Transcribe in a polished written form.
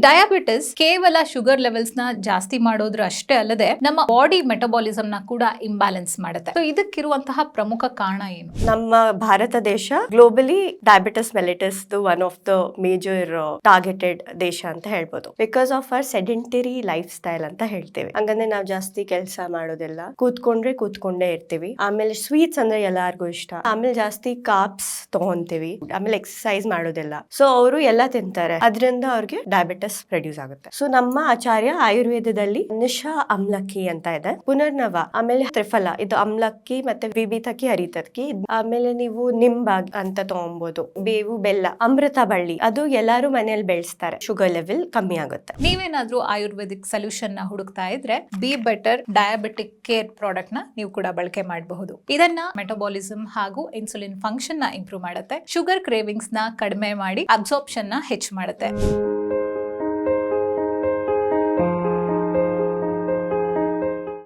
Diabetes ಕೇವಲ sugar levels ನ ಜಾಸ್ತಿ ಮಾಡೋದ್ರ ಅಷ್ಟೇ ಅಲ್ಲದೆ ನಮ್ಮ ಬಾಡಿ ಮೆಟಬಾಲಿಸಮ್ ನ ಕೂಡ ಇಂಬ್ಯಾಲೆನ್ಸ್ ಮಾಡುತ್ತೆ. ಸೊ ಇದಕ್ಕಿರುವಂತಹ ಪ್ರಮುಖ ಕಾರಣ ಏನು? ನಮ್ಮ ಭಾರತ ದೇಶ globally diabetes mellitus one of the major targeted ದೇಶ ಅಂತ ಹೇಳ್ಬೋದು. Because of our sedentary life style ಅಂತ ಹೇಳ್ತೇವೆ. ಹಂಗಂದ್ರೆ ನಾವು ಜಾಸ್ತಿ ಕೆಲಸ ಮಾಡೋದಿಲ್ಲ, ಕೂತ್ಕೊಂಡೇ ಇರ್ತೀವಿ. ಆಮೇಲೆ ಸ್ವೀಟ್ಸ್ ಅಂದ್ರೆ ಎಲ್ಲಾರ್ಗು ಇಷ್ಟ. ಆಮೇಲೆ ಜಾಸ್ತಿ ಕಾಪ್ಸ್ ತಗೊಂತೀವಿ. ಆಮೇಲೆ ಎಕ್ಸರ್ಸೈಸ್ ಮಾಡೋದಿಲ್ಲ. ಸೊ ಅವರು ಎಲ್ಲ ತಿಂತಾರೆ, ಅದರಿಂದ ಅವ್ರಿಗೆ ಡಯಾಬಿಟಿಸ್ ಪ್ರೊಡ್ಯೂಸ್ ಆಗುತ್ತೆ. ಸೊ ನಮ್ಮ ಆಚಾರ್ಯ ಆಯುರ್ವೇದದಲ್ಲಿ ನಿಶಾ ಅಮ್ಲಕ್ಕಿ ಅಂತ ಇದೆ, ಪುನರ್ನವ, ಆಮೇಲೆ ತ್ರಿಫಲ, ಇದು ಅಮ್ಲಕ್ಕಿ ಮತ್ತೆ ವಿಭಿತಕ್ಕಿ ಹರಿತಕ್ಕಿ. ಆಮೇಲೆ ನೀವು ನಿಂಬಾಗ್ ಅಂತ ತಗೊಬಹುದು, ಬೇವು ಬೆಲ್ಲ, ಅಮೃತ ಬಳ್ಳಿ, ಅದು ಎಲ್ಲಾರು ಮನೆಯಲ್ಲಿ ಬೆಳೆಸ್ತಾರೆ. ಶುಗರ್ ಲೆವೆಲ್ ಕಮ್ಮಿ ಆಗುತ್ತೆ. ನೀವೇನಾದ್ರೂ ಆಯುರ್ವೇದಿಕ್ ಸೊಲ್ಯೂಷನ್ ನ ಹುಡುಕ್ತಾ ಇದ್ರೆ be better diabetic care product ನ ನೀವು ಕೂಡ ಬಳಕೆ ಮಾಡಬಹುದು. ಇದನ್ನ ಮೆಟಬಾಲಿಸಮ್ ಹಾಗೂ ಇನ್ಸುಲಿನ್ ಫಂಕ್ಷನ್ ನ ಇಂಪ್ರೂವ್ ಮಾಡುತ್ತೆ, ಶುಗರ್ ಕ್ರೇವಿಂಗ್ಸ್ ನ ಕಡಿಮೆ ಮಾಡಿ ಅಬ್ಸಾರ್ಪ್ಷನ್ ನ ಹೆಚ್ಚು ಮಾಡುತ್ತೆ.